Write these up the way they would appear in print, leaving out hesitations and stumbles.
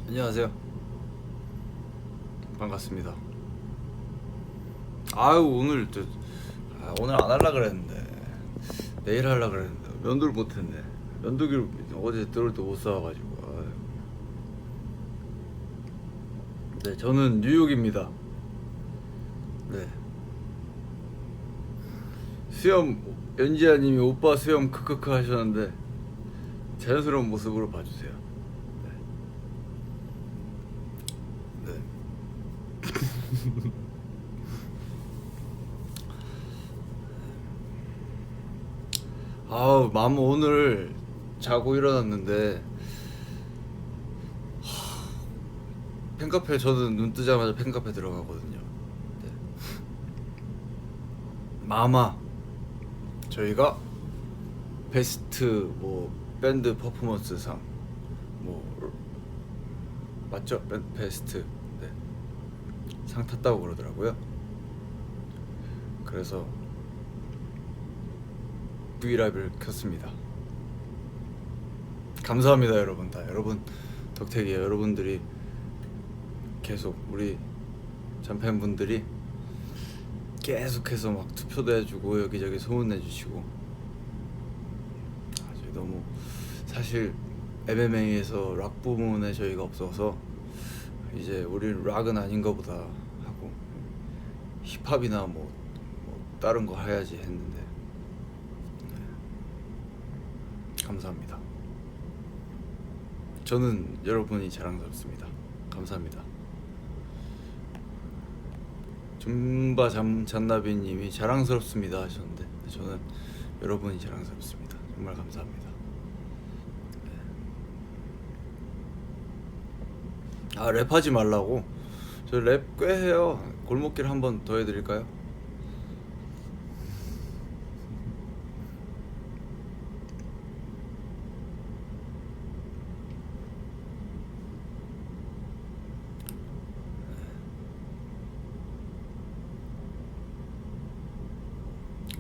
안녕하세요. 반갑습니다. 아유 오늘 안 할라 그랬는데 내일 할라 그랬는데 면도를 못했네. 면도기를 어제 들어올 때 못 사와가지고. 아유. 네, 저는 뉴욕입니다. 네, 수염 연지아님이 오빠 수염 크크크 하셨는데 자연스러운 모습으로 봐주세요. 네, 네. 아우 맘 오늘 자고 일어났는데 팬카페 저는 눈 뜨자마자 팬카페 들어가거든요. 네. 마마 저희가 베스트 뭐 밴드 퍼포먼스상 뭐 맞죠? 베스트 네. 상 탔다고 그러더라고요. 그래서 브이라이브를 켰습니다. 감사합니다 여러분. 다 여러분 덕택이에요. 여러분들이 계속 우리 잔팬분들이 계속해서 막 투표도 해주고 여기저기 소문내주시고 아주 너무 사실 MMA에서 락 부문에 저희가 없어서 이제 우린 락은 아닌가 보다 하고 힙합이나 뭐 다른 거 해야지 했는데 감사합니다. 저는 여러분이 자랑스럽습니다. 감사합니다. 줌바 잔나비님이 자랑스럽습니다 하셨는데 저는 여러분이 자랑스럽습니다. 정말 감사합니다. 아 랩하지 말라고? 저 랩 꽤 해요. 골목길 한 번 더 해드릴까요?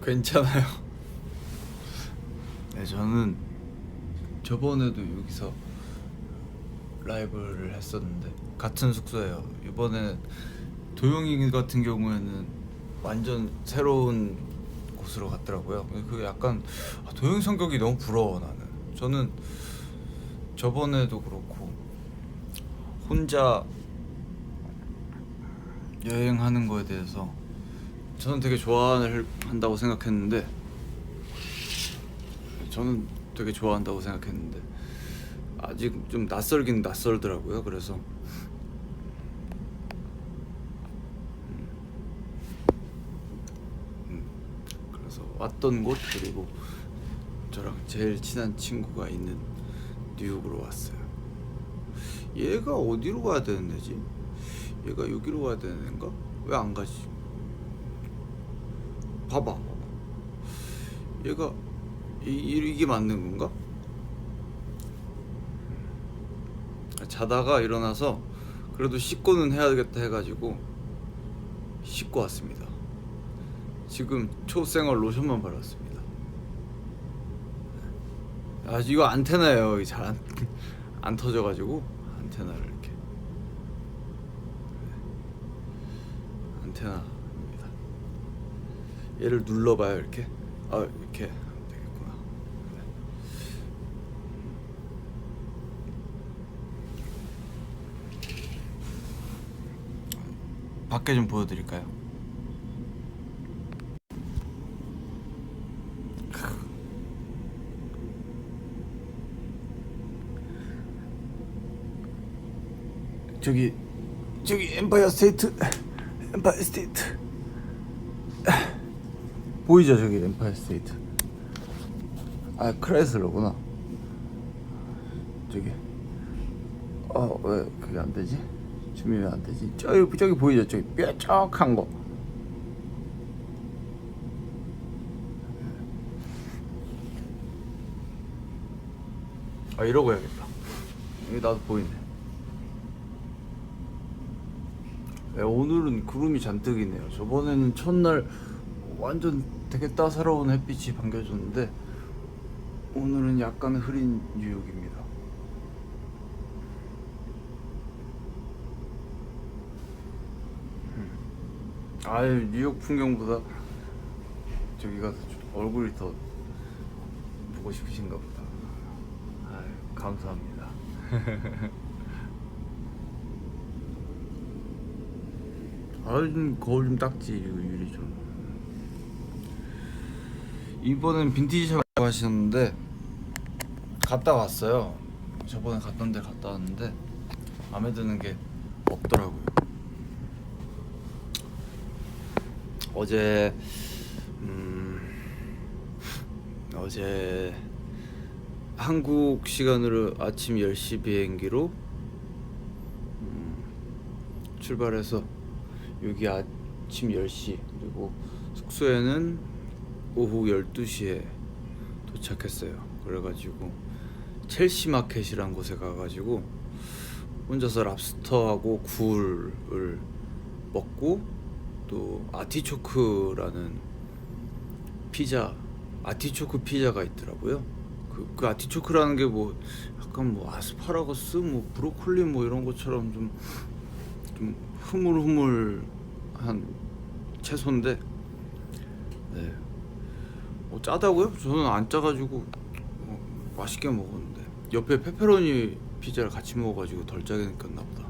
괜찮아요. 네, 저는 저번에도 여기서 라이브를 했었는데 같은 숙소예요. 이번에 도영이 같은 경우에는 완전 새로운 곳으로 갔더라고요. 그게 약간 도영이 성격이 너무 부러워 나는. 저는 저번에도 그렇고 혼자 여행하는 거에 대해서 저는 되게 좋아한다고 생각했는데 저는 되게 좋아한다고 생각했는데 아직 좀 낯설긴 낯설더라고요. 그래서 그래서 왔던 곳 그리고 저랑 제일 친한 친구가 있는 뉴욕으로 왔어요. 얘가 어디로 가야 되는 데지? 얘가 여기로 가야 되는 데인가? 왜 안 가지? 봐봐. 얘가 이게 맞는 건가? 자다가 일어나서 그래도 씻고는 해야겠다 해가지고 씻고 왔습니다. 지금 초생얼 로션만 발랐습니다. 아 이거 안테나예요. 잘 안 터져가지고 안테나를 이렇게 안테나입니다. 얘를 눌러봐요 이렇게. 아 이렇게 하면 되겠구나. 밖에 좀 보여드릴까요? 저기 엠파이어 스테이트 보이죠? 저기 엠파이어 스테이트. 아 크레슬러구나. 저기 왜 그게 안 되지? 줌이 왜 안 되지? 저기 보이죠? 저기 뾰족한 거. 아 이러고 해야겠다. 여기 나도 보이네. 네, 오늘은 구름이 잔뜩이네요. 저번에는 첫날 완전 되게 따사로운 햇빛이 반겨줬는데 오늘은 약간 흐린 뉴욕입니다. 아유, 뉴욕 풍경보다 저기 가서 좀 얼굴이 더 보고 싶으신가 보다. 아유, 감사합니다. 아유, 좀 거울 좀 닦지, 이거 유리 좀. 이번엔 빈티지 샵 하셨는데 갔다 왔어요. 저번에 갔던 데 갔다 왔는데 마음에 드는 게 없더라고요. 어제 어제 한국 시간으로 아침 10시 비행기로 출발해서 여기 아침 10시, 그리고 숙소에는 오후 12시에 도착했어요. 그래가지고 첼시 마켓이란 곳에 가가지고 혼자서 랍스터하고 굴을 먹고, 또 아티초크라는 아티초크 피자가 있더라고요. 그 아티초크라는 게 뭐 약간 뭐 아스파라거스, 뭐 브로콜리 뭐 이런 것처럼 좀 흐물흐물한 채소인데, 네. 짜다고요? 저는 안 짜가지고 맛있게 먹었는데, 옆에 페페로니 피자를 같이 먹어가지고 덜 짜게 느꼈나 보다.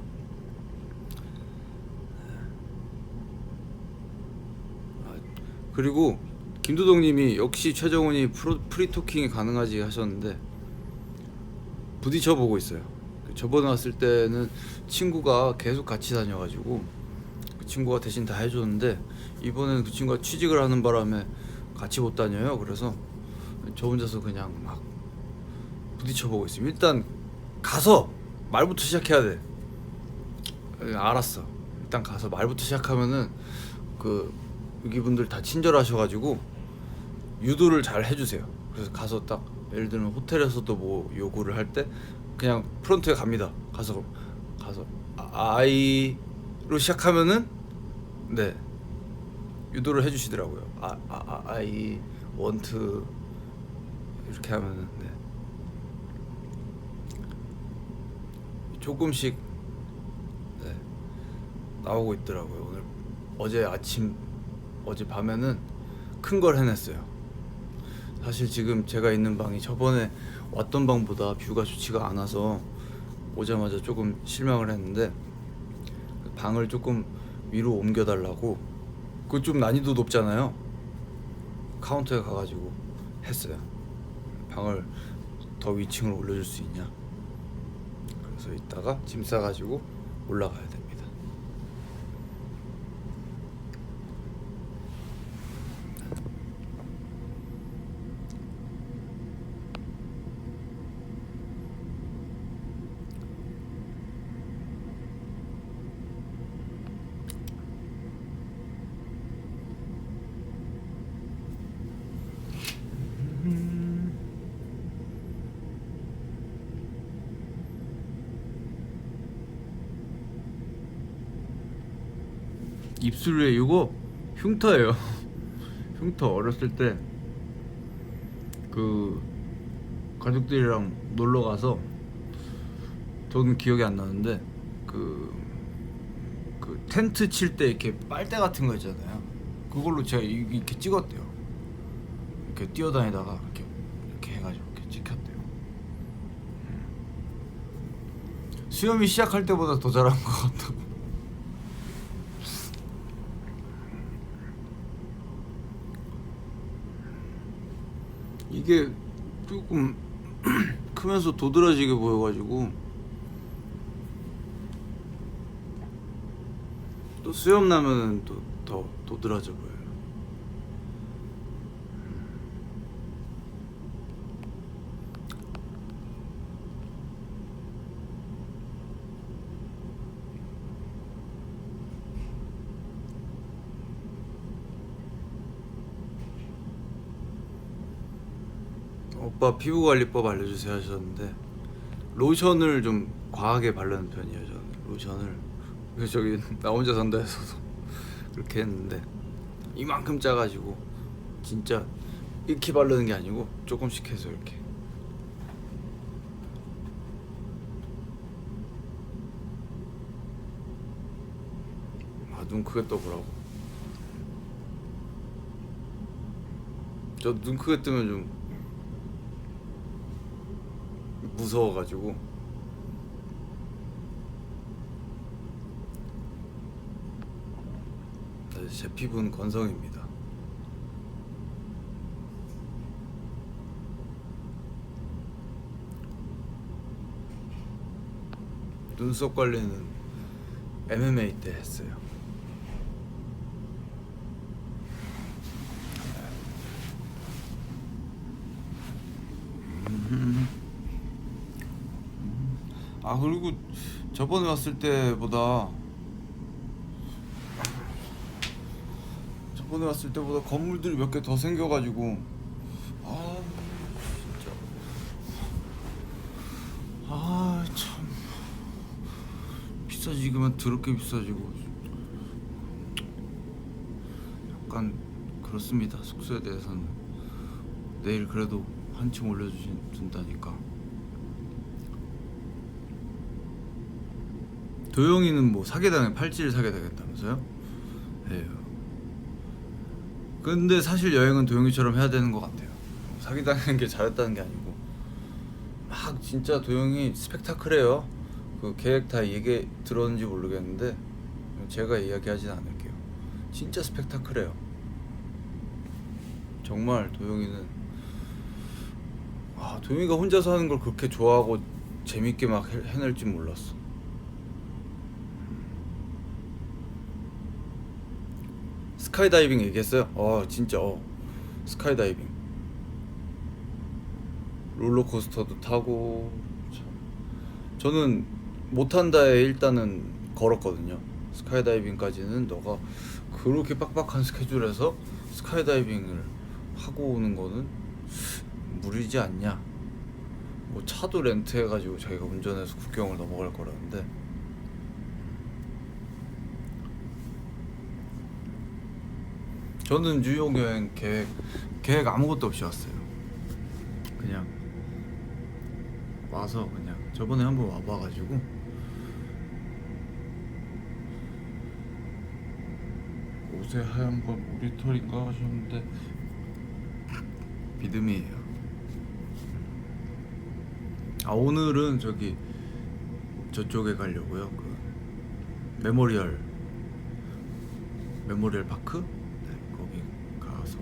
그리고 김도덕님이 역시 최정훈이 프리토킹이 가능하지 하셨는데, 부딪혀 보고 있어요. 저번에 왔을 때는 친구가 계속 같이 다녀가지고 그 친구가 대신 다 해줬는데, 이번에는 그 친구가 취직을 하는 바람에 같이 못 다녀요. 그래서 저 혼자서 그냥 막 부딪혀 보고 있어요. 일단 가서 말부터 시작해야 돼. 알았어. 일단 가서 말부터 시작하면은 여기 분들 다 친절하셔가지고 유도를 잘 해주세요. 그래서 가서 딱 예를 들면 호텔에서도 뭐 요구를 할 때 그냥 프론트에 갑니다. 가서 아이로 시작하면은 네, 유도를 해주시더라고요. 아이 원트 이렇게 하면은 네, 조금씩 네, 나오고 있더라고요. 어젯밤에는 큰 걸 해냈어요. 사실 지금 제가 있는 방이 저번에 왔던 방보다 뷰가 좋지가 않아서 오자마자 조금 실망을 했는데, 방을 조금 위로 옮겨달라고, 그거 좀 난이도 높잖아요. 카운터에 가가지고 했어요. 방을 더 위층으로 올려줄 수 있냐. 그래서 이따가 짐 싸가지고 올라가야 됩니다. 입술 위에 이거 흉터예요. 흉터. 어렸을 때 그 가족들이랑 놀러 가서, 저는 기억이 안 나는데 그 텐트 칠 때 이렇게 빨대 같은 거 있잖아요. 그걸로 제가 이렇게 찍었대요. 이렇게 뛰어다니다가 이렇게 해가지고 이렇게 찍혔대요. 수염이 시작할 때보다 더 잘한 것 같다고. 이게 조금 크면서 도드라지게 보여가지고, 또 수염 나면은 또 더 도드라져 보여요. 오빠 피부관리법 알려주세요 하셨는데, 로션을 좀 과하게 바르는 편이에요. 저는 로션을, 그래서 저기 나 혼자 산다 해서도 그렇게 했는데, 이만큼 짜가지고 진짜 이렇게 바르는 게 아니고 조금씩 해서 이렇게. 눈 크게 떠보라고. 저 눈 크게 뜨면 좀 무서워가지고. 제 피부는 건성입니다. 눈썹 관리는 MMA 때 했어요. 아, 그리고 저번에 왔을 때보다 건물들이 몇 개 더 생겨가지고, 아 진짜, 아 참 비싸지기만 더럽게 비싸지고, 약간 그렇습니다. 숙소에 대해서는 내일 그래도 한층 올려준다니까. 도영이는 뭐 사계당에 팔찌를 사게 되겠다면서요? 에휴. 근데 사실 여행은 도영이처럼 해야 되는 것 같아요. 사기당하는 게 잘했다는 게 아니고, 막 진짜 도영이 스펙타클해요. 그 계획 다 얘기 들었는지 모르겠는데 제가 이야기하진 않을게요. 진짜 스펙타클해요. 정말 도영이는, 아, 도영이가 혼자서 하는 걸 그렇게 좋아하고 재밌게 막 해낼 줄 몰랐어. 스카이다이빙 얘기했어요? 진짜 스카이다이빙, 롤러코스터도 타고. 참. 저는 못한다에 일단은 걸었거든요. 스카이다이빙까지는 너가 그렇게 빡빡한 스케줄에서 스카이다이빙을 하고 오는 거는 무리지 않냐. 뭐 차도 렌트해가지고 자기가 운전해서 국경을 넘어갈 거라는데, 저는 뉴욕 여행 계획 아무것도 없이 왔어요. 그냥 와서, 그냥 저번에 한번 와봐가지고 옷에 하얀 건 우리털인가 하셨는데 비듬이에요. 아, 오늘은 저쪽에 가려고요. 그 메모리얼 파크? 네, 거기 가서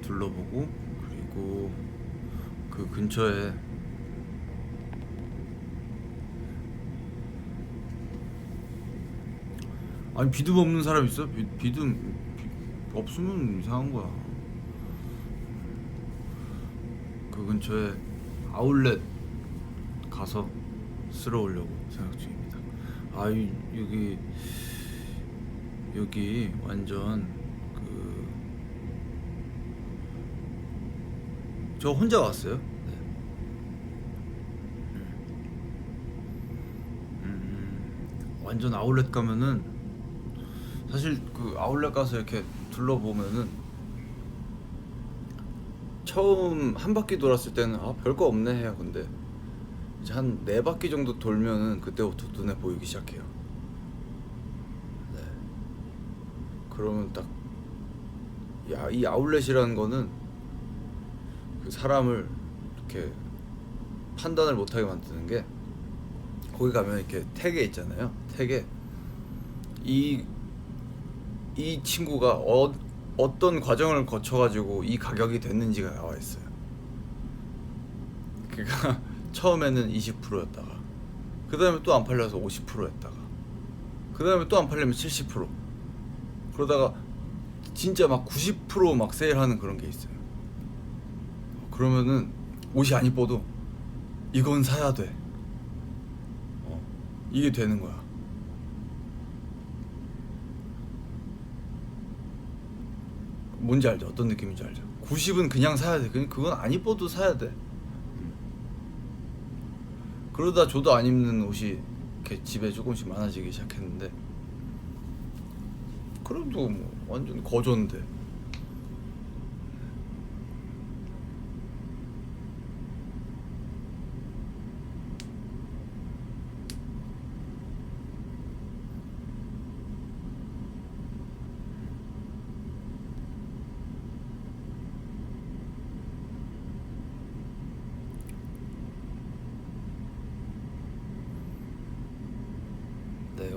둘러보고, 그리고 그 근처에 아니, 비듬 없는 사람 있어? 비듬 없으면 이상한 거야. 그 근처에 아울렛 가서 쓸어 오려고 생각 중입니다. 아, 여기 완전 저 혼자 왔어요. 네. 완전 아울렛 가면은, 사실 그 아울렛 가서 이렇게 둘러보면은, 처음 한 바퀴 돌았을 때는 별거 없네 해요. 근데 이제 한 네 바퀴 정도 돌면은 그때부터 눈에 보이기 시작해요. 네. 그러면 딱, 야, 이 아울렛이라는 거는 그 사람을 이렇게 판단을 못하게 만드는 게, 거기 가면 이렇게 택에 있잖아요. 택에 이 친구가 어떤 과정을 거쳐가지고 이 가격이 됐는지가 나와 있어요. 그러니까 처음에는 20%였다가, 그 다음에 또 안 팔려서 50%였다가, 그 다음에 또 안 팔리면 70%, 그러다가 진짜 막 90% 세일하는 그런 게 있어요. 그러면은 옷이 안 이뻐도 이건 사야 돼. 이게 되는 거야. 뭔지 알죠? 어떤 느낌인지 알죠? 90은 그냥 사야 돼. 그건 안 이뻐도 사야 돼. 그러다 저도 안 입는 옷이 이렇게 집에 조금씩 많아지기 시작했는데, 그래도 뭐 완전 거저인데.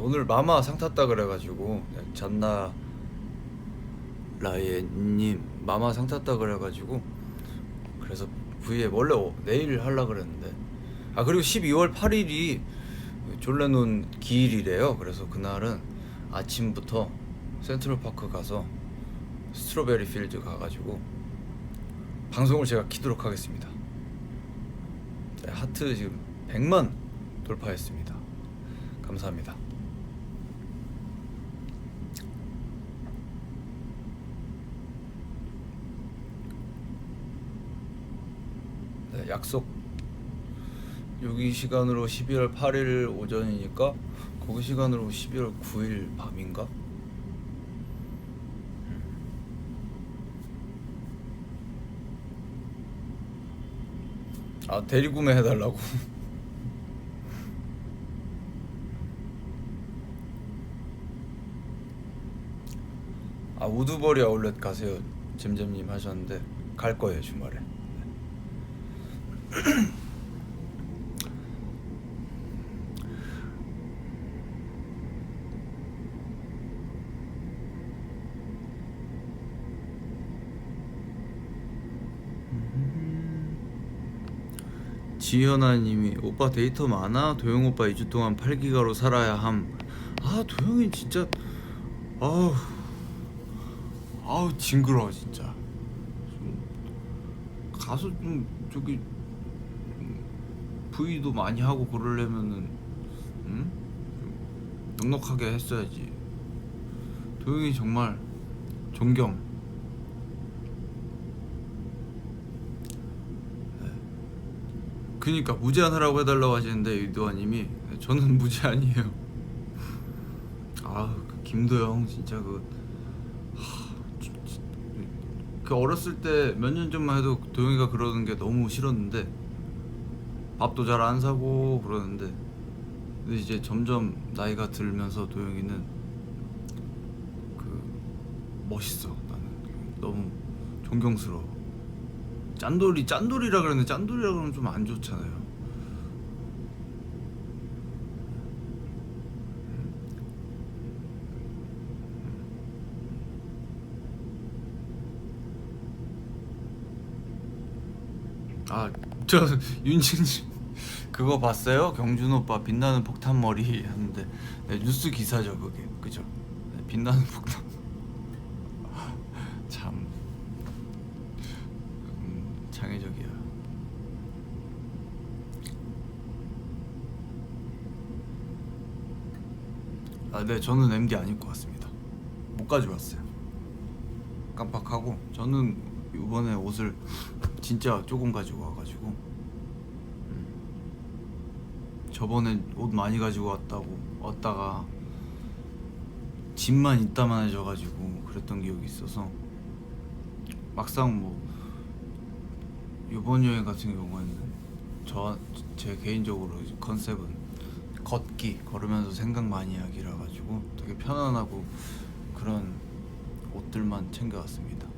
오늘 마마 상 탔다 그래가지고 잔나 라이님 마마 상 탔다 그래가지고 그래서 V에 원래 내일 하려 그랬는데 그리고 12월 8일이 졸레논 기일이래요. 그래서 그날은 아침부터 센트럴파크 가서 스트로베리 필드 가가지고 방송을 제가 키도록 하겠습니다. 네, 하트 지금 100만 돌파했습니다. 감사합니다. 네, 약속 여기 시간으로 12월 8일 오전이니까 거기 시간으로 12월 9일 밤인가? 대리구매 해달라고. 우두버리 아울렛 가세요 잼잼님 하셨는데 갈 거예요 주말에. 지현아님이 오빠 데이터 많아? 도영 오빠 2주 동안 8기가로 살아야 함. 도영이 진짜 아우 징그러워 진짜. 가서 좀 저기 V도 많이 하고 그러려면은 좀 넉넉하게 했어야지. 도영이 정말 존경. 그니까 무제한 하라고 해달라고 하시는데 유도아님이 저는 무제한이에요. 그 김도영 진짜 그 어렸을 때 몇 년 전만 해도 도영이가 그러는 게 너무 싫었는데 밥도 잘 안 사고 그러는데 근데 이제 점점 나이가 들면서 도영이는 멋있어. 나는 너무 존경스러워. 짠돌이라 그러는데 짠돌이라 그러면 좀 안 좋잖아요. 저 윤진님 그거 봤어요? 경준 오빠 빛나는 폭탄 머리 하는데 뉴스 기사죠 그게. 그죠? 빛나는 폭탄. 참 창의적이야. 네 저는 MD 안 입고 왔습니다. 못 가져왔어요. 깜빡하고. 저는 이번에 옷을 진짜 조금 가지고 와가지고 저번에 옷 많이 가지고 왔다가 짐만 있다만 해져가지고 그랬던 기억이 있어서 막상 이번 여행 같은 경우에는 제 개인적으로 컨셉은 걸으면서 생각 많이 하기라 가지고 되게 편안하고 그런 옷들만 챙겨왔습니다.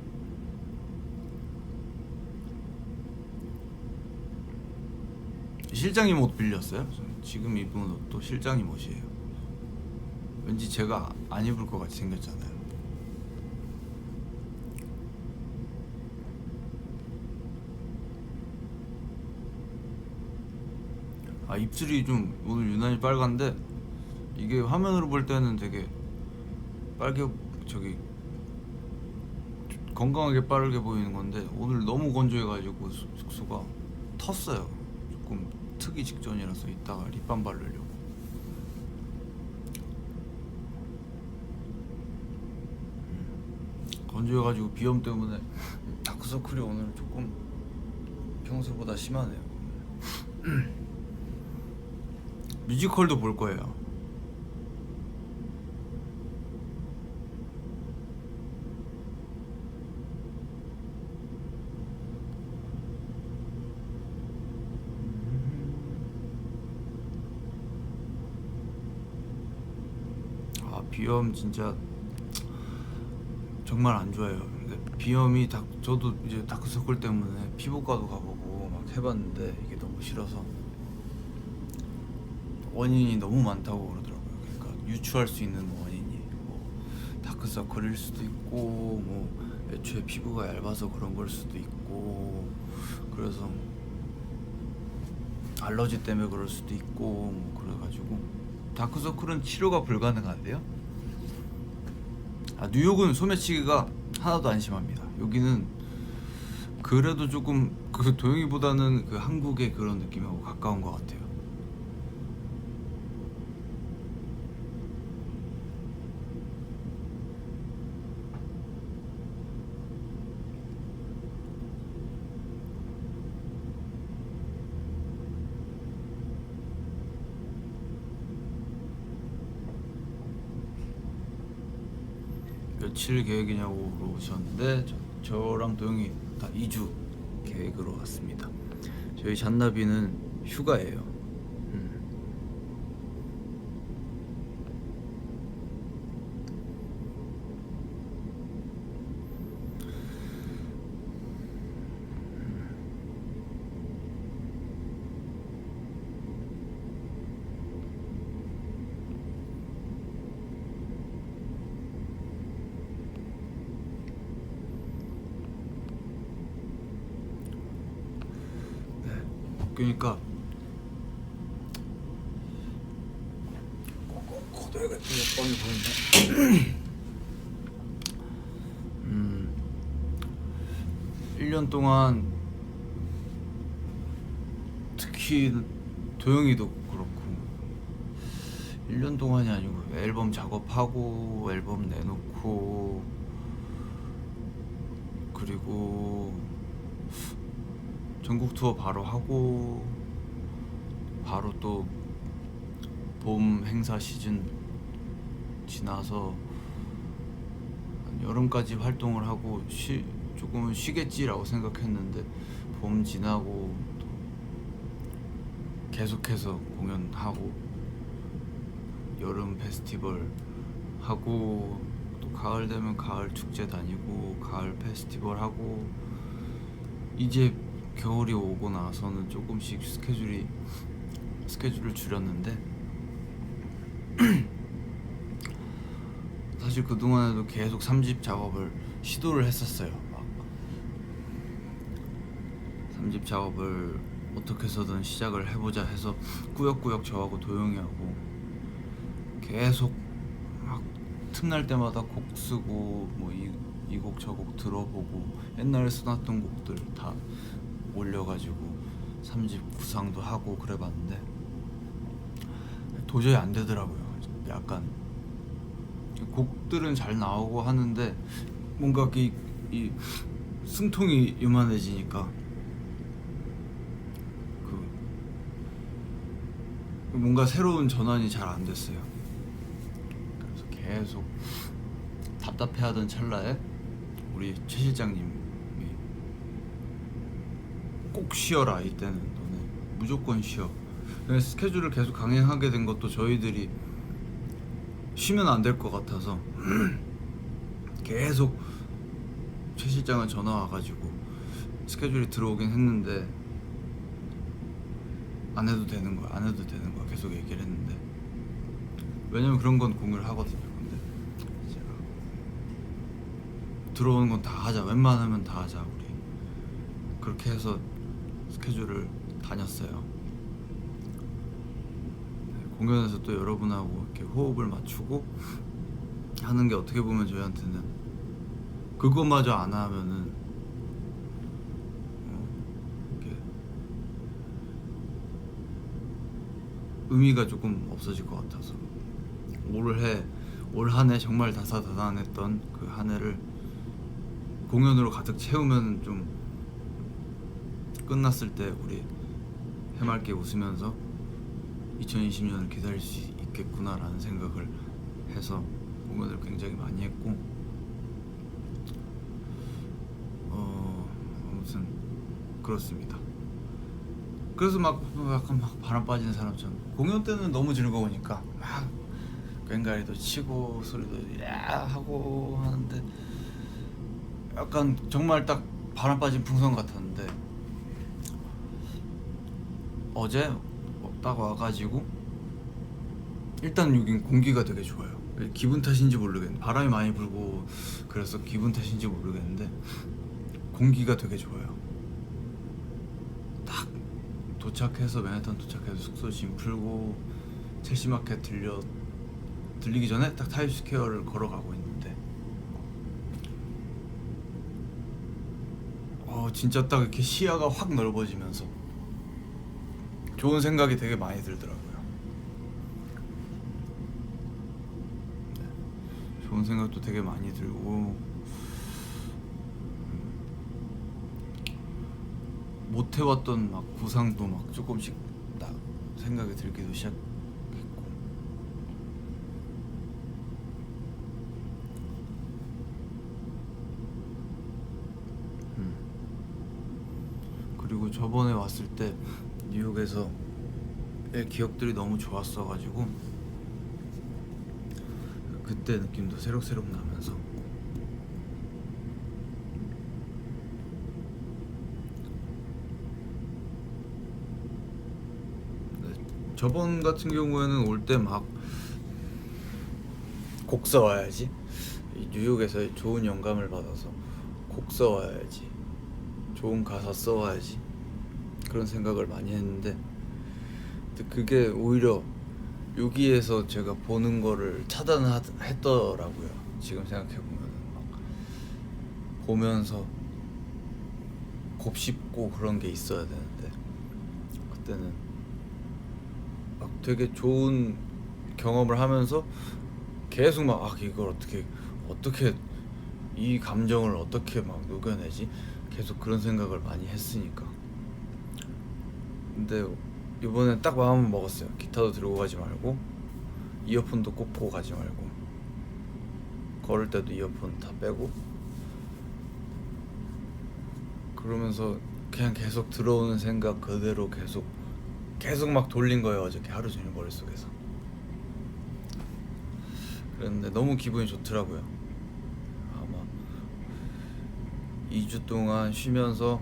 실장님 옷 빌렸어요? 지금 입은 옷도 실장님 옷이에요. 왠지 제가 안 입을 것 같이 생겼잖아요. 입술이 좀 오늘 유난히 빨간데 이게 화면으로 볼 때는 되게 건강하게 빠르게 보이는 건데 오늘 너무 건조해가지고 숙소가 텄어요. 조금 트기 직전이라서 이따가 립밤 바르려고. 건조해가지고 비염 때문에 다크서클이 오늘 조금 평소보다 심하네요. 뮤지컬도 볼 거예요. 비염 진짜 정말 안 좋아요. 근데 비염이 저도 이제 다크서클 때문에 피부과도 가보고 막 해봤는데 이게 너무 싫어서 원인이 너무 많다고 그러더라고요. 그러니까 유추할 수 있는 원인이 뭐 다크서클일 수도 있고 뭐 애초에 피부가 얇아서 그런 걸 수도 있고 그래서 알러지 때문에 그럴 수도 있고 뭐 그래가지고 다크서클은 치료가 불가능한데요. 뉴욕은 소매치기가 하나도 안 심합니다. 여기는 그래도 조금 그 도영이보다는 그 한국의 그런 느낌하고 가까운 것 같아요. 며칠 계획이냐고 물어보셨는데 저랑 도영이 다 2주 계획으로 왔습니다. 저희 잔나비는 휴가예요. 그러니까 거둬야겠다. 뻔히 보이네. 1년 동안 특히 도영이도 그렇고 1년 동안이 아니고 앨범 작업하고 앨범 내놓고 그리고 전국 투어 바로 하고 바로 또 봄 행사 시즌 지나서 여름까지 활동을 하고 조금은 쉬겠지라고 생각했는데 봄 지나고 또 계속해서 공연하고 여름 페스티벌 하고 또 가을 되면 가을 축제 다니고 가을 페스티벌 하고 이제 겨울이 오고 나서는 조금씩 스케줄을 줄였는데 사실 그동안에도 계속 3집 작업을 시도를 했었어요. 막 3집 작업을 어떻게 해서든 시작을 해보자 해서 꾸역꾸역 저하고 도영이하고 계속 막 틈날 때마다 곡 쓰고 뭐 이 곡 저 곡 들어보고 옛날에 써놨던 곡들 다 올려가지고 3집 구상도 하고 그래봤는데 도저히 안 되더라고요. 약간 곡들은 잘 나오고 하는데 뭔가 이 숨통이 요만해지니까 뭔가 새로운 전환이 잘 안 됐어요. 그래서 계속 답답해하던 찰나에 우리 최 실장님이 꼭 쉬어라, 이때는 너네 무조건 쉬어. 스케줄을 계속 강행하게 된 것도 저희들이 쉬면 안 될 것 같아서 계속 최 실장은 전화 와가지고 스케줄이 들어오긴 했는데 안 해도 되는 거야 계속 얘기를 했는데, 왜냐면 그런 건 공유를 하거든요. 근데 제가 들어오는 건 다 하자, 웬만하면 다 하자 우리, 그렇게 해서 스케줄을 다녔어요. 공연에서 또 여러분하고 이렇게 호흡을 맞추고 하는 게 어떻게 보면 저희한테는 그것마저 안 하면은 이렇게 의미가 조금 없어질 것 같아서 올 한 해 정말 다사다난했던 그 한 해를 공연으로 가득 채우면 좀 끝났을 때 우리 해맑게 웃으면서 2020년을 기다릴 수 있겠구나라는 생각을 해서 공연을 굉장히 많이 했고, 아무튼 그렇습니다. 그래서 약간 바람 빠지는 사람처럼 공연 때는 너무 즐거우니까 막 꽹가리도 치고 소리도 야 하고 하는데 약간 정말 딱 바람 빠진 풍선 같았는데, 어제 딱 와가지고 일단 여긴 공기가 되게 좋아요. 기분 탓인지 모르겠는데, 바람이 많이 불고 그래서 기분 탓인지 모르겠는데 공기가 되게 좋아요. 딱 도착해서, 맨하탄 도착해서 숙소 짐 풀고 첼시마켓 들리기 전에 딱 타임스퀘어를 걸어가고 있는데, 진짜 딱 이렇게 시야가 확 넓어지면서 좋은 생각이 되게 많이 들더라고요. 네, 좋은 생각도 되게 많이 들고, 못 해봤던 막 구상도 막 조금씩 딱 생각이 들기도 시작했고, 그리고 저번에 왔을 때 뉴욕에서의 기억들이 너무 좋았어가지고 그때 느낌도 새록새록 나면서, 네, 저번 같은 경우에는 올 때 막 곡 써와야지, 이 뉴욕에서 좋은 영감을 받아서 곡 써와야지, 좋은 가사 써와야지, 그런 생각을 많이 했는데, 근데 그게 오히려 여기에서 제가 보는 거를 차단했더라고요. 지금 생각해보면 막 보면서 곱씹고 그런 게 있어야 되는데, 그때는 막 되게 좋은 경험을 하면서 계속 막 이걸 어떻게 이 감정을 어떻게 막 녹여내지, 계속 그런 생각을 많이 했으니까. 근데 이번엔 딱 마음을 먹었어요. 기타도 들고 가지 말고 이어폰도 꽂고 가지 말고, 걸을 때도 이어폰 다 빼고, 그러면서 그냥 계속 들어오는 생각 그대로 계속 막 돌린 거예요. 어저께 하루 종일 머릿속에서. 그랬는데 너무 기분이 좋더라고요. 아마 2주 동안 쉬면서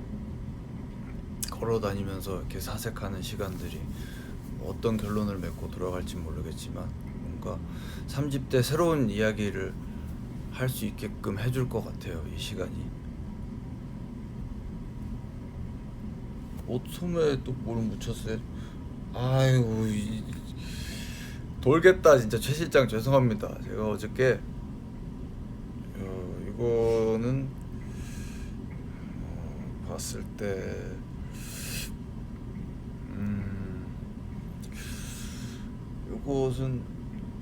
걸어 다니면서 이렇게 사색하는 시간들이 어떤 결론을 맺고 돌아갈지 모르겠지만, 뭔가 3집 때 새로운 이야기를 할 수 있게끔 해줄 것 같아요, 이 시간이. 옷 소매에 또 뭘 묻혔어요? 아이고, 돌겠다 진짜. 최 실장 죄송합니다. 제가 어저께 이거는 봤을 때 이것은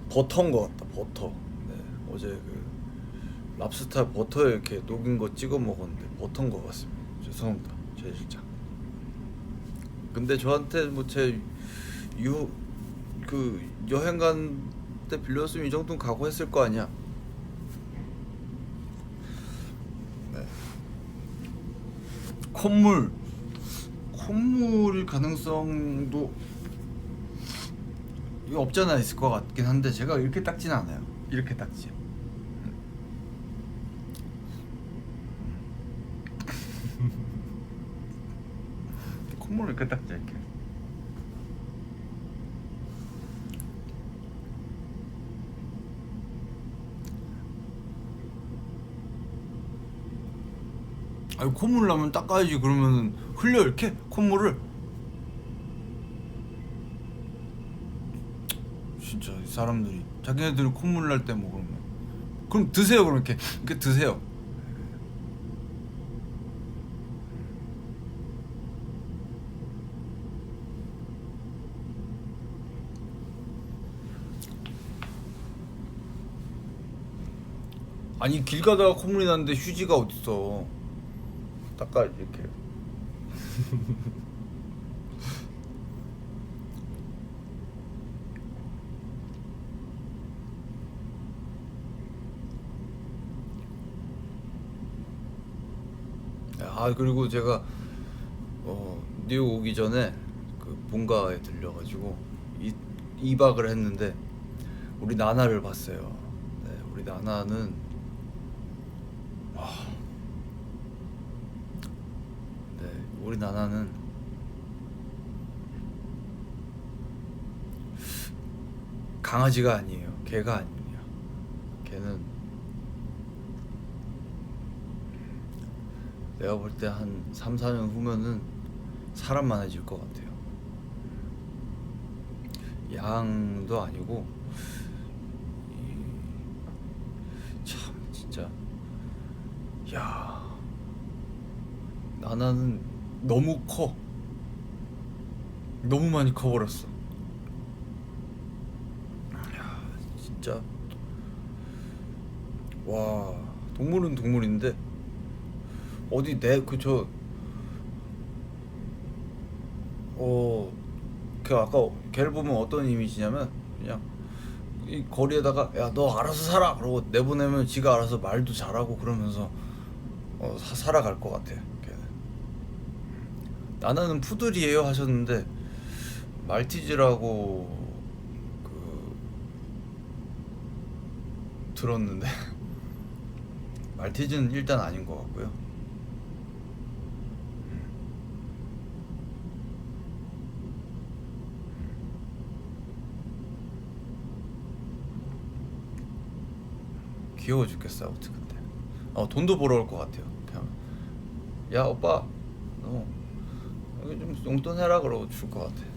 버터인 것 같다. 버터. 네, 어제 그 랍스타 버터에 이렇게 녹인 거 찍어 먹었는데 버터인 것 같습니다. 죄송합니다, 최 실장. 근데 저한테 뭐 그 여행 간 때 빌렸으면 이 정도는 각오했을 거 아니야. 네. 콧물일 가능성도 이거 없잖아 있을 것 같긴 한데, 제가 이렇게 닦진 않아요. 이렇게 닦지. 콧물을 이렇게 닦지, 이렇게. 아니, 콧물 나면 닦아야지. 그러면 흘려 이렇게 콧물을. 진짜 이 사람들이 자기네들 콧물 날 때 뭐 그럼 드세요. 그럼 이렇게 드세요. 아니, 길 가다가 콧물이 나는데 휴지가 어딨어. 닦아야지 이렇게. 그리고 제가 뉴욕 오기 전에 그 본가에 들려가지고 2박을 했는데 우리 나나를 봤어요. 네, 우리 나나는 네, 우리 나나는 강아지가 아니에요. 개가 아닙니다. 걔는 내가 볼 때 한 3, 4년 후면은 사람만해질 것 같아요. 양도 아니고 참 진짜 야 나나는 너무 커. 너무 많이 커버렸어. 야 진짜 와 동물은 동물인데 어디 내 그 아까 걔를 보면 어떤 이미지냐면 그냥 이 거리에다가 야 너 알아서 살아 그러고 내보내면 지가 알아서 말도 잘하고 그러면서 살아갈 것 같아. 걔는 나나는 푸들이에요 하셨는데 말티즈라고 그 들었는데 말티즈는 일단 아닌 것 같고요. 귀여워 죽겠어 아무튼. 근데 돈도 벌어올 것 같아요. 그냥 야 오빠 너 여기 좀 용돈 해라 그러고 줄 것 같아.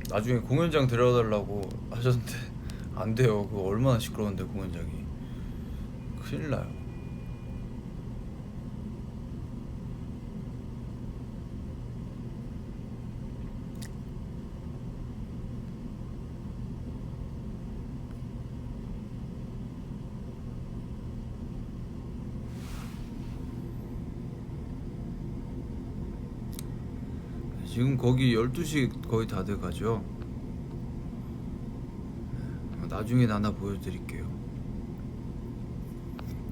나중에 공연장 데려달라고 하셨는데 안 돼요. 그거 얼마나 시끄러운데 공연장이. 큰일 나요. 지금 거기 12시 거의 다 돼가죠. 나중에 나나 보여드릴게요.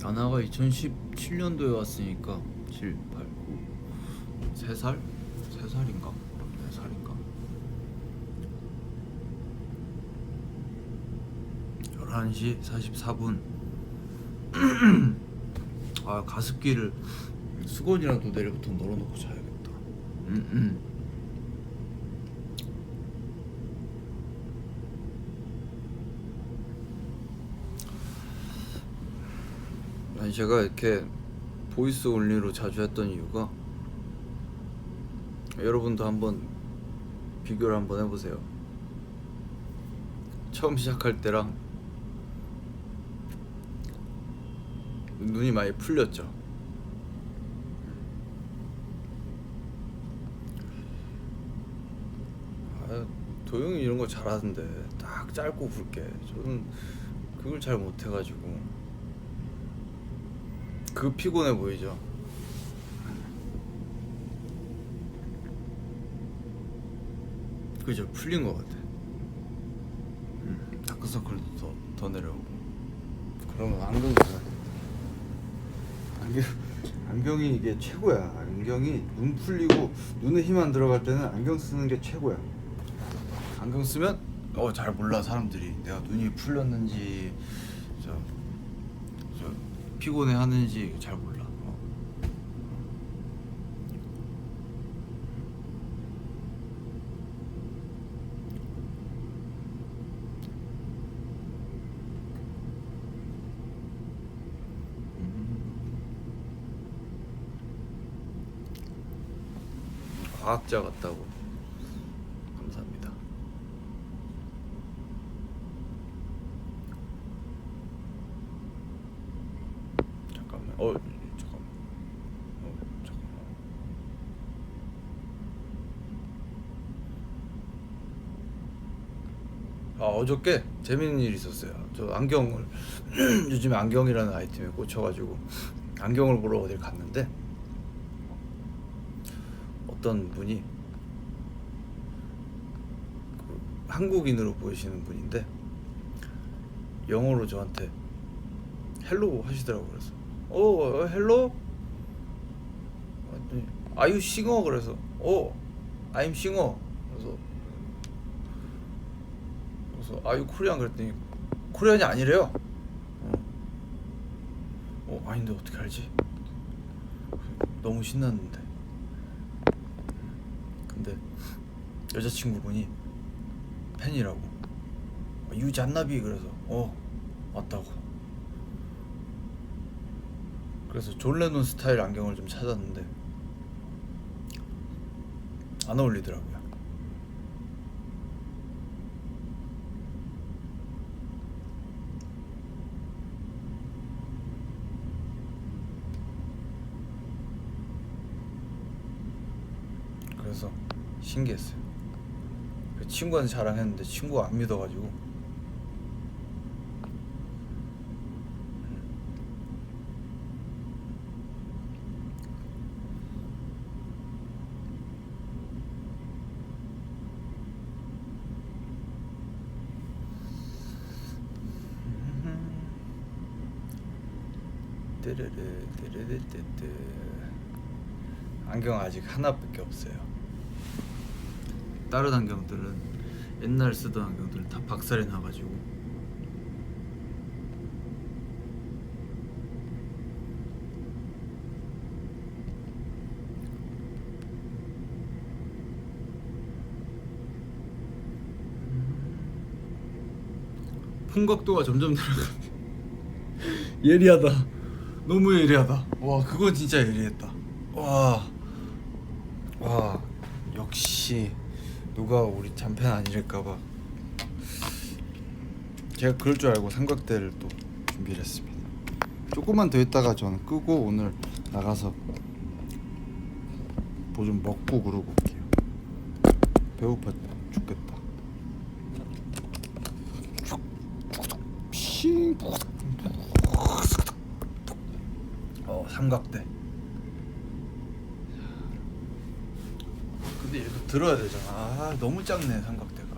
나나가 2017년도에 왔으니까 7, 8, 9, 3살? 3살인가? 4살인가? 11시 44분. 아 가습기를 수건이라도 내일부터 널어놓고 자야겠다. 아니 제가 이렇게 보이스 온리로 자주 했던 이유가 여러분도 한번 비교를 한번 해보세요. 처음 시작할 때랑 눈이 많이 풀렸죠. 도영이 이런 거 잘하던데 딱 짧고 굵게. 저는 그걸 잘 못해가지고 그 피곤해 보이죠. 그죠? 풀린 것 같아. 다크서클도 더 내려오고. 그러면 안경 써야 돼. 안경이 이게 최고야. 안경이 눈 풀리고 눈에 힘 안 들어갈 때는 안경 쓰는 게 최고야. 안경 쓰면 잘 몰라 사람들이 내가 눈이 풀렸는지 저 피곤해 하는지 잘 몰라. 과학자 같다고. 감사합니다. 잠깐만. 잠깐만. 어저께 재밌는 일이 있었어요. 저 안경을 요즘에 안경이라는 아이템에 꽂혀가지고 안경을 보러 어딜 갔는데 어떤 분이 한국인으로 보이시는 분인데 영어로 저한테 헬로 하시더라고요. 그래서 헬로? 아유 싱어 그래서 I'm 싱어 그래서 아유 코리안 그랬더니 코리안이 아니래요. 아닌데 어떻게 알지? 너무 신났는데. 근데 여자친구분이 팬이라고. 유잔나비 그래서 맞다고. 그래서 존 레논 스타일 안경을 좀 찾았는데 안 어울리더라고요. 그래서 신기했어요. 그 친구한테 자랑했는데 친구가 안 믿어가지고 르르르 르르르르. 안경 아직 하나밖에 없어요. 다른 안경들은 옛날 쓰던 안경들은 다 박살이 나가지고 폰각도가 점점 들어가네. 예리하다. 너무 예리하다. 와 그건 진짜 예리했다. 와 역시 누가 우리 잔팬 아니랄까봐 제가 그럴 줄 알고 삼각대를 또 준비를 했습니다. 조금만 더 있다가 저는 끄고 오늘 나가서 뭐 좀 먹고 그러고 올게요. 배고파 죽겠다. 삼각대. 근데 이렇게 들어야 되잖아. 너무 작네 삼각대가.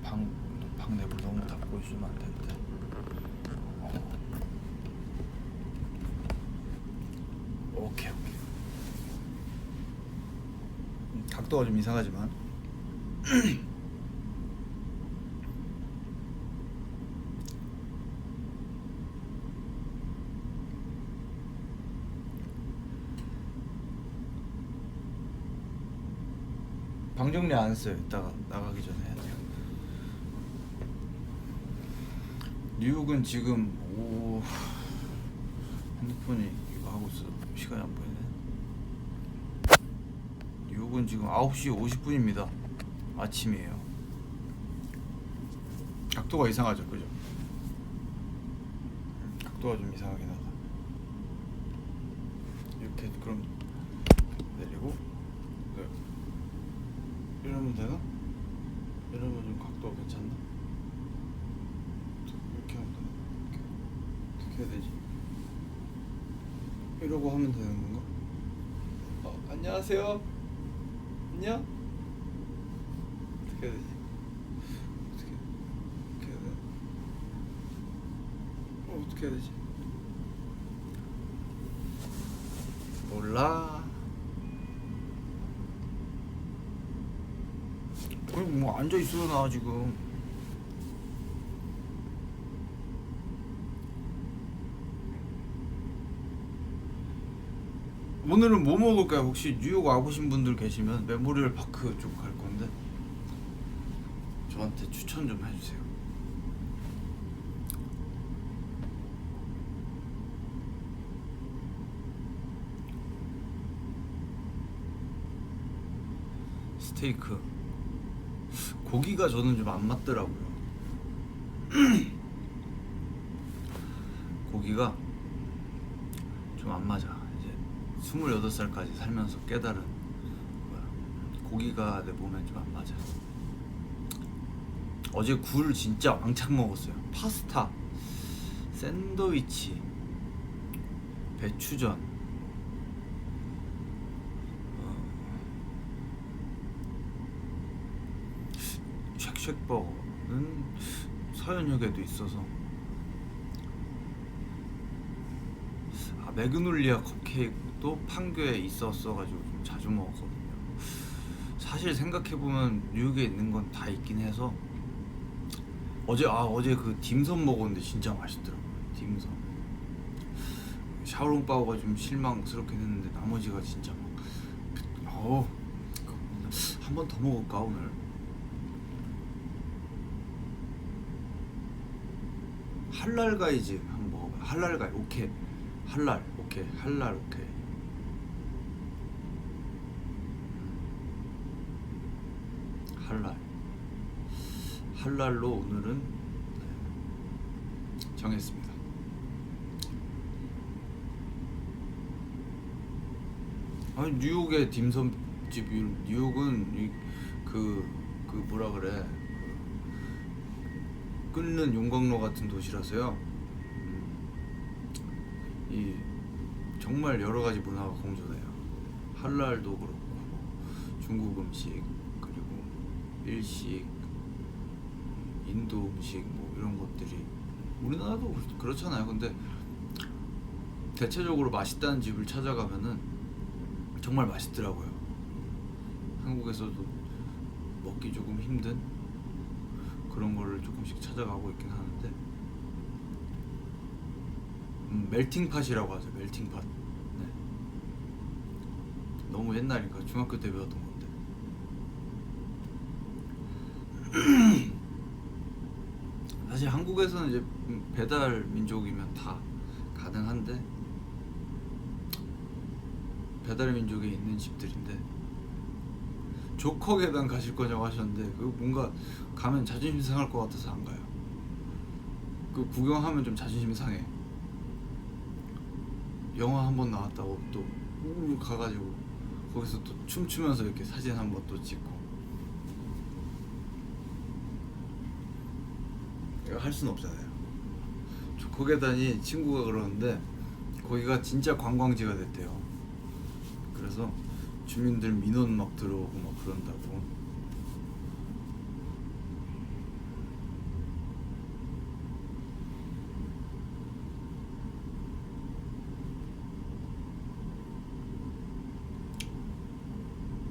방 내부 너무 다 보여주면 안 되는데. 오케이. 각도가 좀 이상하지만 방 정리 안 했어요. 이따가 나가기 전에 해야 돼요. 뉴욕은 지금 핸드폰이 이거 하고 있어. 시간이 안 보이네. 뉴욕은 지금 9시 50분입니다. 아침이에요. 각도가 이상하죠, 그죠? 각도가 좀 이상하긴 하다. 이렇게 그럼 내리고 이러면 되나? 이러면 좀 각도가 괜찮나? 이렇게 하면 되나? 어떻게 해야 되지? 이러고 하면 되는 건가? 안녕하세요. 안녕? 어떻게 해야 되지? 어떻게 해야 되나? 어떻게 해야 되지? 몰라. 뭐 앉아 있어도 나 지금. 오늘은 뭐 먹을까요? 혹시 뉴욕 와보신 분들 계시면 메모리얼 파크 쪽 갈 건데 저한테 추천 좀 해주세요. 스테이크 고기가 저는 좀 안 맞더라고요. 고기가 좀 안 맞아. 이제 28살까지 살면서 깨달은 거야. 고기가 내 몸에 좀 안 맞아. 어제 굴 진짜 왕창 먹었어요. 파스타, 샌드위치, 배추전, 쉑버거는 서현역에도 있어서, 매그놀리아 컵케이크도 판교에 있었어가지고 좀 자주 먹었거든요. 사실 생각해보면 뉴욕에 있는 건 다 있긴 해서, 어제 그 딤섬 먹었는데 진짜 맛있더라고요. 딤섬. 샤오롱바오가 좀 실망스럽긴 했는데 나머지가 진짜 한 번 더 먹을까 오늘? 할랄 가이즈 한번 먹어봐요. 할랄 가이 오케이. 할랄 오케이. 할랄 오케이. 할랄로 오늘은 정했습니다. 아니 뉴욕의 딤섬집, 뉴욕은 그 뭐라 그래, 끊는 용광로 같은 도시라서요. 이 정말 여러 가지 문화가 공존해요. 할랄도 그렇고 중국 음식, 그리고 일식, 인도 음식 뭐 이런 것들이 우리나라도 그렇잖아요. 근데 대체적으로 맛있다는 집을 찾아가면은 정말 맛있더라고요. 한국에서도 먹기 조금 힘든 그런 거를 조금씩 찾아가고 있긴 하는데, 멜팅팟이라고 하죠. 멜팅팟. 네. 너무 옛날인가? 중학교 때 배웠던 건데. 사실 한국에서는 이제 배달 민족이면 다 가능한데, 배달 민족에 있는 집들인데, 조커 계단 가실 거냐고 하셨는데, 그 뭔가 가면 자존심 상할 것 같아서 안 가요. 그 구경하면 좀 자존심 상해. 영화 한 번 나왔다고 또 가가지고 거기서 또 춤추면서 이렇게 사진 한 번 또 찍고, 이거 할 순 없잖아요. 조커 계단이 친구가 그러는데 거기가 진짜 관광지가 됐대요. 그래서 주민들 민원 막 들어오고 막 그런다고.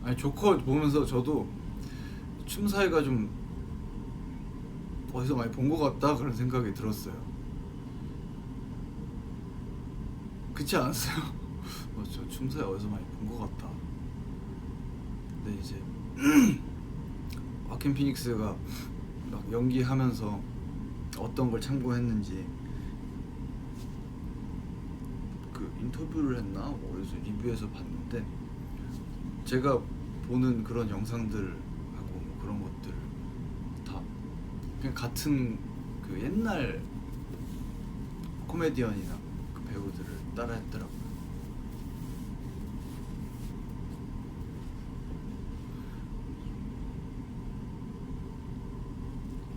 아니 조커 보면서 저도 춤사위가 좀 어디서 많이 본 것 같다 그런 생각이 들었어요. 그렇지 않았어요? 저 춤사위 어디서 많이 본 것 같다. 근데 이제 와킨 피닉스가 막 연기하면서 어떤 걸 참고했는지 그 인터뷰를 했나 어디서 리뷰에서 봤는데, 제가 보는 그런 영상들하고 뭐 그런 것들 다 그냥 같은 그 옛날 코미디언이나 그 배우들을 따라했더라고요.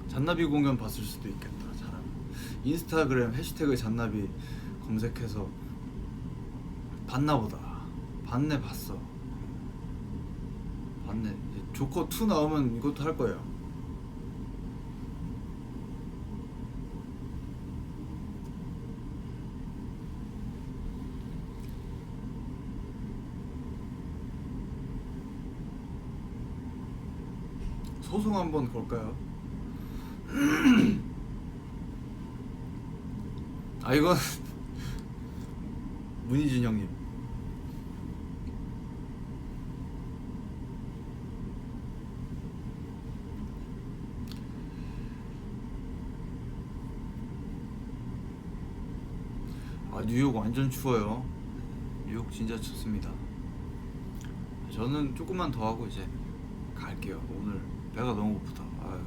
잔나비 공연 봤을 수도 있겠다. 잘하면 인스타그램 해시태그 잔나비 검색해서 봤나보다. 봤어. 이제 조커 2 나오면 이것도 할 거예요. 소송 한번 걸까요? 이건 문희준 형님. 뉴욕 완전 추워요. 뉴욕 진짜 춥습니다. 저는 조금만 더 하고 이제 갈게요. 오늘 배가 너무 고프다. 아유.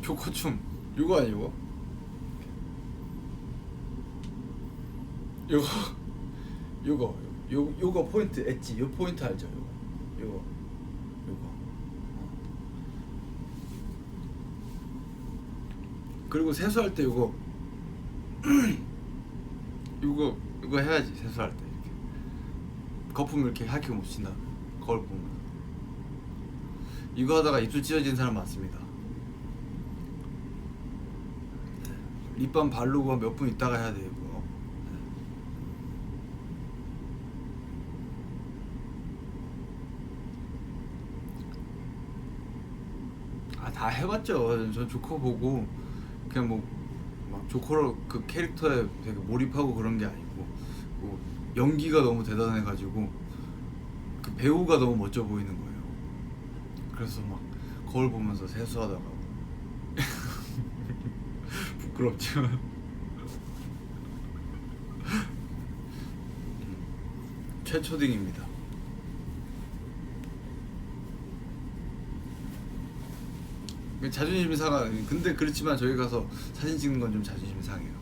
조커춤 이거 아니고? 요거 포인트 엣지. 요 포인트 알죠? 요거 그리고 세수할 때 이거 이거 해야지. 세수할 때 이렇게 거품 이렇게 하얗게 묻힌다. 거울 보면 이거 하다가 입술 찢어진 사람 많습니다. 립밤 바르고 몇 분 있다가 해야 되고. 다 해봤죠. 전 조커 보고 그냥 뭐 막 조커로 그 캐릭터에 되게 몰입하고 그런 게 아니고 뭐 연기가 너무 대단해가지고 그 배우가 너무 멋져 보이는 거예요. 그래서 막 거울 보면서 세수하다가 부끄럽지만 최초딩입니다. 자존심이 상하. 근데 그렇지만 저희 가서 사진 찍는 건 좀 자존심이 상해요.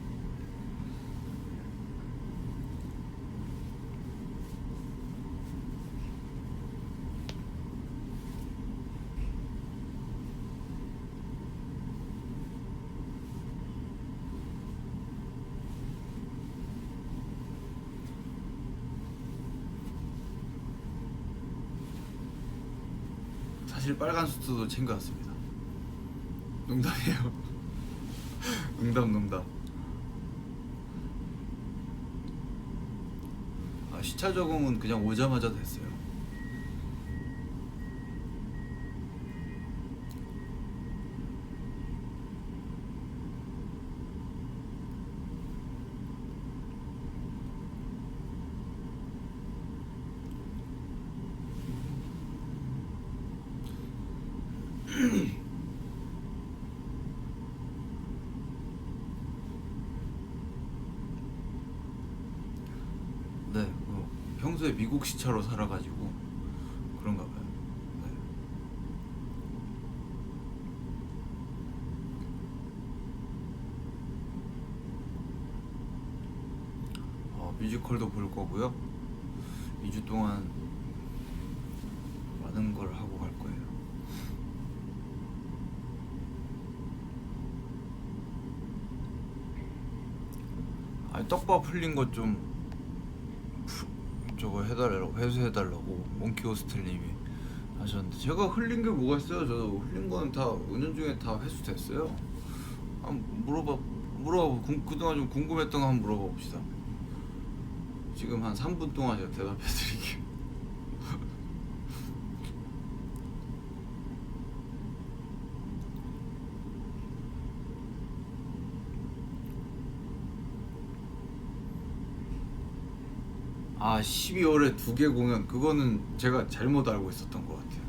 사실 빨간 수트도 챙겨왔습니다. 농담이에요. 농담. 시차 적응은 그냥 오자마자 됐어요. 네, 평소에 미국 시차로 살아가지고 그런가 봐요. 네. 뮤지컬도 볼 거고요. 2주 동안 많은 걸 하고 갈 거예요. 떡밥 흘린 것 좀 저거 해달라고, 회수해달라고 몽키호스텔님이 하셨는데 제가 흘린 게 뭐가 있어요? 저도 흘린 거는 다 은연중에 다 회수됐어요. 그동안 좀 궁금했던 거 한번 물어봐 봅시다. 지금 한 3분 동안 제가 대답해 드릴게요. 아, 12월에 2개 공연, 그거는 제가 잘못 알고 있었던 것 같아요.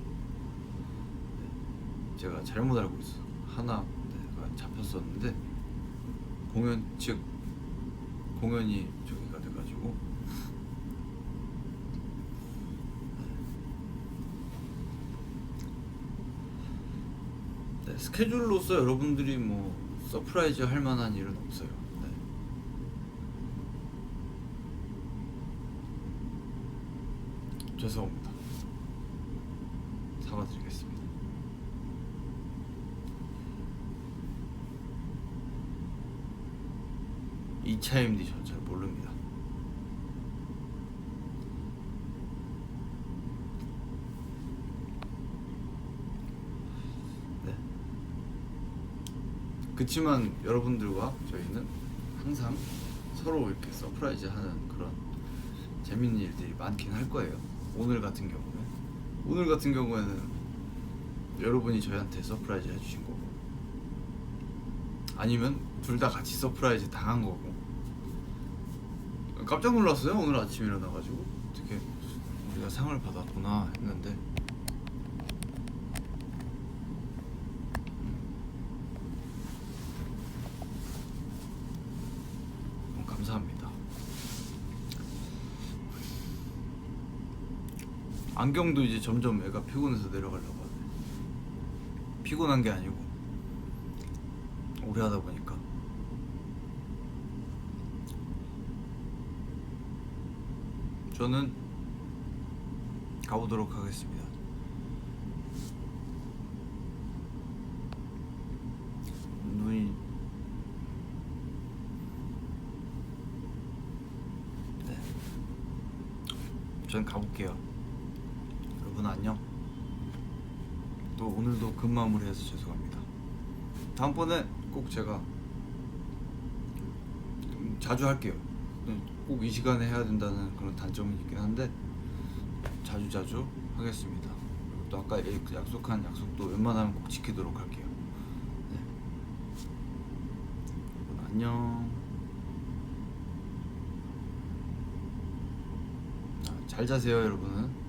네, 제가 잘못 알고 있어. 하나가 잡혔었는데 공연이 저기가 돼가지고. 네, 스케줄로서 여러분들이 뭐 서프라이즈 할 만한 일은 없어요. 죄송합니다. 사과드리겠습니다. ECHAIMD 전 잘 모릅니다. 네. 그치만 여러분들과 저희는 항상 서로 이렇게 서프라이즈 하는 그런 재밌는 일들이 많긴 할 거예요. 오늘 같은 경우에는 여러분이 저희한테 서프라이즈 해주신 거고, 아니면 둘 다 같이 서프라이즈 당한 거고. 깜짝 놀랐어요. 오늘 아침에 일어나가지고 어떻게 우리가 상을 받았구나 했는데 감사합니다. 안경도 이제 점점 애가 피곤해서 내려가려고 하네. 피곤한 게 아니고 오래 하다 보니까. 저는 가보도록 하겠습니다. 눈이 전 가볼게요. 여러분 안녕. 또 오늘도 급 마무리해서 죄송합니다. 다음번에 꼭 제가 자주 할게요. 꼭 이 시간에 해야 된다는 그런 단점은 있긴 한데 자주 하겠습니다. 그리고 또 아까 약속한 약속도 웬만하면 꼭 지키도록 할게요. 네. 여러분 안녕. 잘 자세요 여러분.